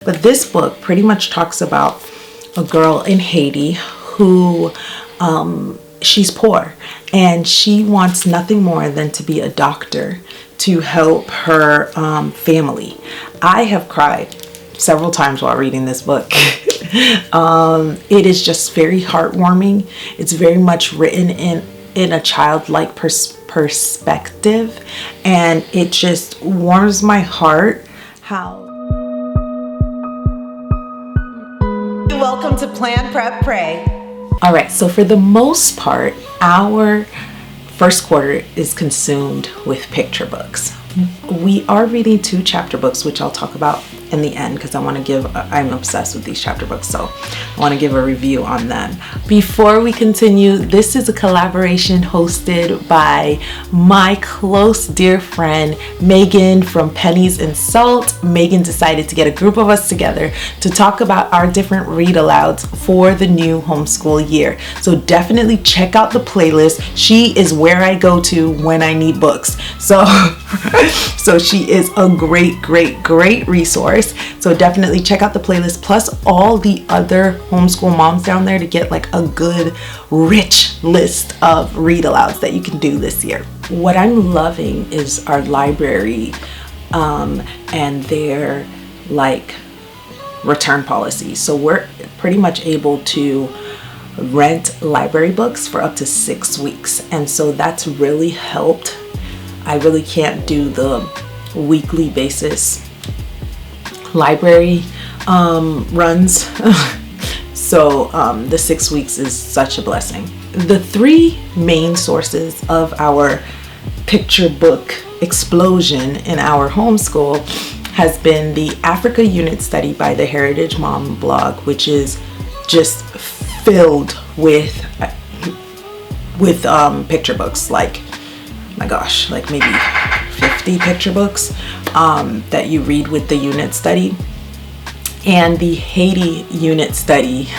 But this book pretty much talks about a girl in Haiti who she's poor and she wants nothing more than to be a doctor to help her family. I have cried several times while reading this book. It is just very heartwarming. It's very much written in a childlike perspective, and it just warms my heart how. Welcome to Plan, Prep, Pray. All right, so for the most part, our first quarter is consumed with picture books. We are reading 2 chapter books, which I'll talk about in the end because I'm obsessed with these chapter books, so I want to give a review on them. Before we continue, this is a collaboration hosted by my close dear friend Megan from Pennies and Salt. Megan decided to get a group of us together to talk about our different read alouds for the new homeschool year. So definitely check out the playlist. She is where I go to when I need books. So she is a great resource. So definitely check out the playlist, plus all the other homeschool moms down there to get like a good rich list of read alouds that you can do this year. What I'm loving is our library and their like return policy. So we're pretty much able to rent library books for up to 6 weeks, and so that's really helped. I really can't do the weekly basis library runs. So the 6 weeks is such a blessing. The 3 main sources of our picture book explosion in our homeschool has been the Africa Unit Study by the Heritage Mom blog, which is just filled with picture books, like my gosh, like maybe 50 picture books that you read with the unit study, and the Haiti unit study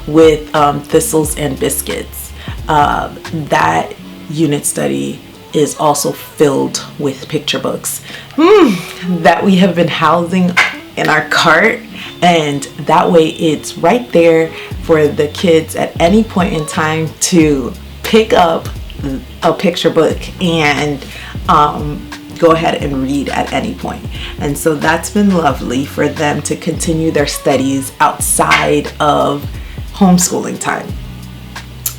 with Thistles and Biscuits. That unit study is also filled with picture books that we have been housing in our cart, and that way it's right there for the kids at any point in time to pick up a picture book and go ahead and read at any point. And so that's been lovely for them to continue their studies outside of homeschooling time.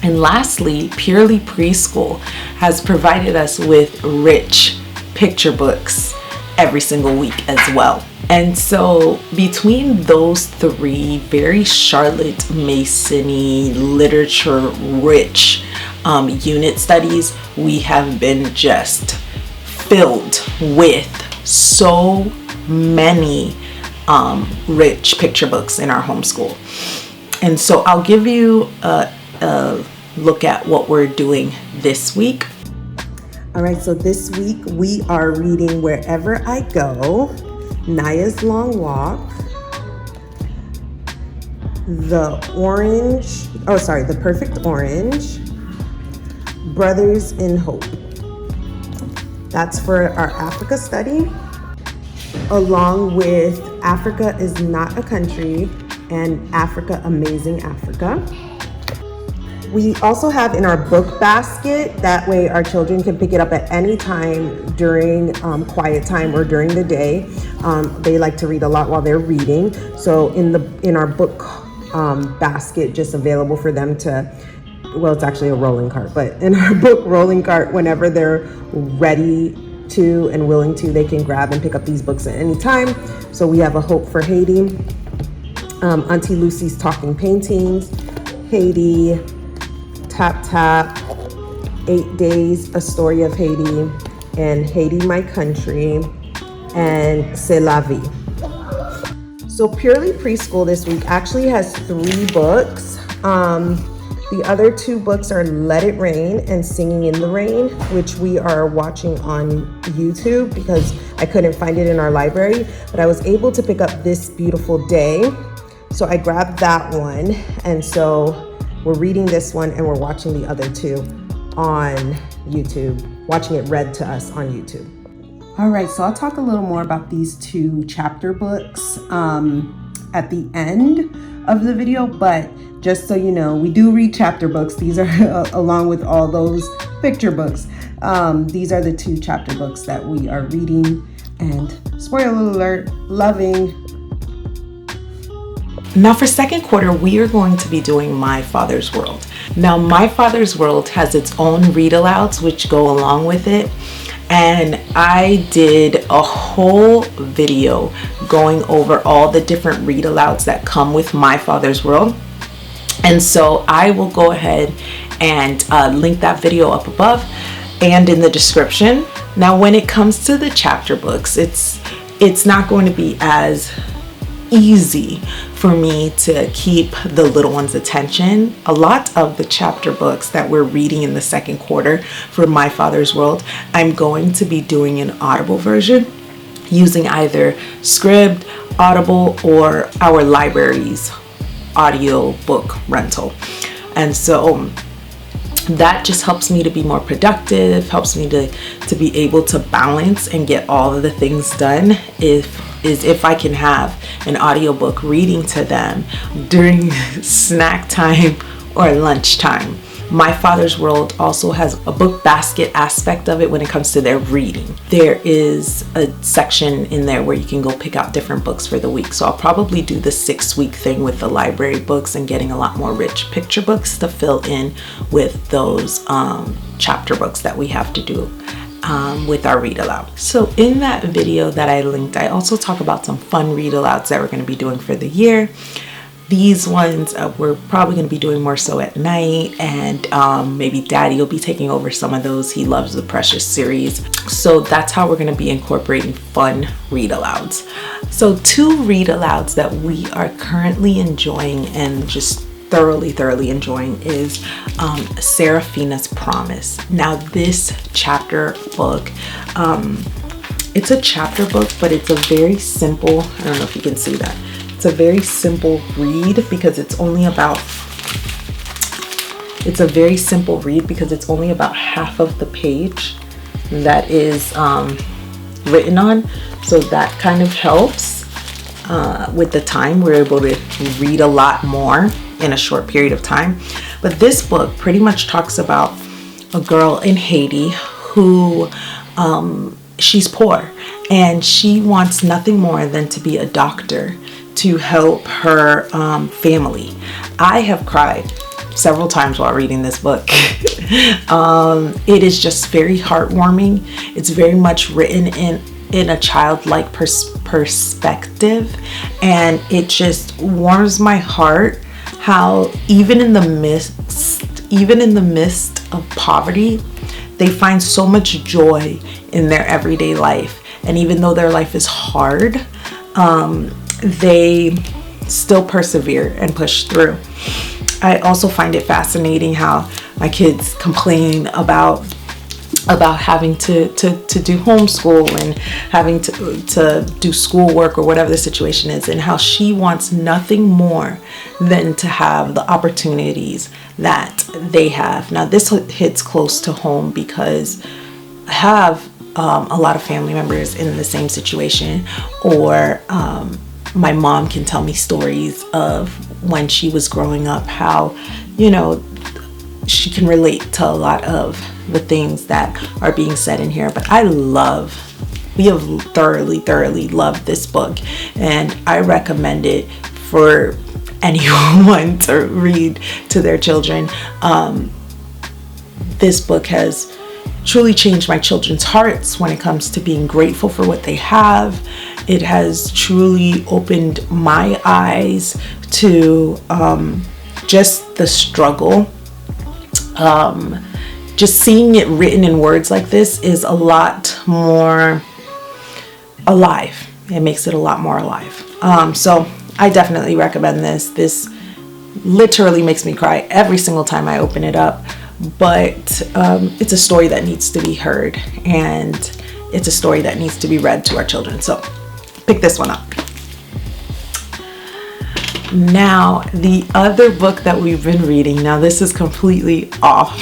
And lastly, Purely Preschool has provided us with rich picture books every single week as well. And so between those 3 very Charlotte Mason-y, literature rich unit studies, we have been just filled with so many rich picture books in our homeschool. And so I'll give you a look at what we're doing this week. All right, so this week we are reading Wherever I Go, Naya's Long Walk, The Perfect Orange, Brothers in Hope. That's for our Africa study, along with Africa is Not a Country and Africa, Amazing Africa. We also have in our book basket, that way our children can pick it up at any time during quiet time or during the day. They like to read a lot while they're reading. So in our book basket, just available for them to, well, it's actually a rolling cart, but in our book rolling cart, whenever they're ready to and willing to, they can grab and pick up these books at any time. So we have A Hope for Haiti, Auntie Lucy's Talking Paintings, Haiti, Tap Tap, 8 Days, A Story of Haiti, and Haiti, My Country, and C'est la vie. So Purely Preschool this week actually has 3 books. The other 2 books are Let It Rain and Singing in the Rain, which we are watching on YouTube because I couldn't find it in our library, but I was able to pick up This Beautiful Day. So I grabbed that one, and so we're reading this one and we're watching the other 2 on YouTube, watching it read to us on YouTube. All right, so I'll talk a little more about these two chapter books at the end of the video, but just so you know, we do read chapter books. These are along with all those picture books. These are the two chapter books that we are reading and, spoiler alert, loving. Now for second quarter, we are going to be doing My Father's World. Now My Father's World has its own read alouds which go along with it. And I did a whole video going over all the different read alouds that come with My Father's World. And so I will go ahead and link that video up above and in the description. Now when it comes to the chapter books, it's not going to be as easy for me to keep the little one's attention. A lot of the chapter books that we're reading in the second quarter for My Father's World, I'm going to be doing an Audible version using either Scribd, Audible, or our library's audio book rental. And so that just helps me to be more productive, helps me to be able to balance and get all of the things done if I can have an audiobook reading to them during snack time or lunchtime. My Father's World also has a book basket aspect of it when it comes to their reading. There is a section in there where you can go pick out different books for the week. So I'll probably do the 6-week thing with the library books and getting a lot more rich picture books to fill in with those chapter books that we have to do with our read aloud. So in that video that I linked, I also talk about some fun read alouds that we're going to be doing for the year. These ones we're probably going to be doing more so at night, and maybe Daddy will be taking over some of those. He loves the Precious series. So that's how we're going to be incorporating fun read alouds. So 2 read alouds that we are currently enjoying and just thoroughly enjoying is Seraphina's Promise. Now this chapter book, it's a chapter book, but it's a very simple, I don't know if you can see that. It's a very simple read because it's only about half of the page that is written on. So that kind of helps with the time. We're able to read a lot more in a short period of time. But this book pretty much talks about a girl in Haiti who she's poor and she wants nothing more than to be a doctor to help her family. I have cried several times while reading this book. It is just very heartwarming. It's very much written in a childlike perspective, and it just warms my heart how even in the midst of poverty, they find so much joy in their everyday life. And even though their life is hard, they still persevere and push through. I also find it fascinating how my kids complain about having to do homeschool and having to do schoolwork or whatever the situation is, and how she wants nothing more than to have the opportunities that they have. Now this hits close to home because I have a lot of family members in the same situation, or my mom can tell me stories of when she was growing up, how, you know, she can relate to a lot of the things that are being said in here. But we have thoroughly loved this book, and I recommend it for anyone to read to their children. This book has truly changed my children's hearts when it comes to being grateful for what they have. It has truly opened my eyes to just the struggle. Just seeing it written in words like this is a lot more alive. It makes it a lot more alive. So I definitely recommend this. This literally makes me cry every single time I open it up. But it's a story that needs to be heard, and it's a story that needs to be read to our children. So pick this one up. Now, the other book that we've been reading, now this is completely off.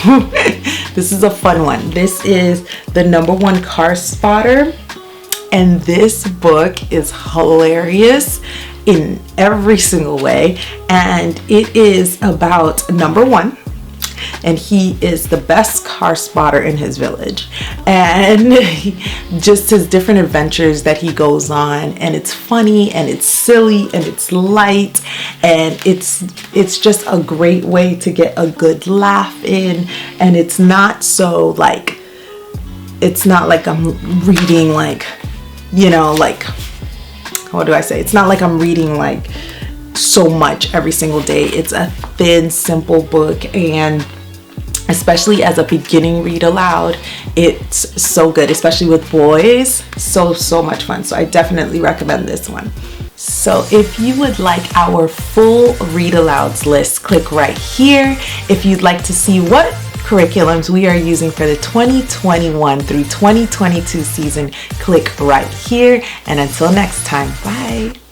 This is a fun one. This is the #1 Car Spotter And this book is hilarious in every single way. And it is about number one, and he is the best car spotter in his village, and just his different adventures that he goes on, and it's funny and it's silly and it's light, and it's just a great way to get a good laugh in. And it's not so like, it's not like I'm reading like, you know, like, what do I say? It's not like I'm reading like so much every single day. It's a thin, simple book, and especially as a beginning read aloud, it's so good, especially with boys. So much fun. So I definitely recommend this one. So if you would like our full read alouds list, click right here. If you'd like to see what curriculums we are using for the 2021 through 2022 season, click right here. And until next time, bye.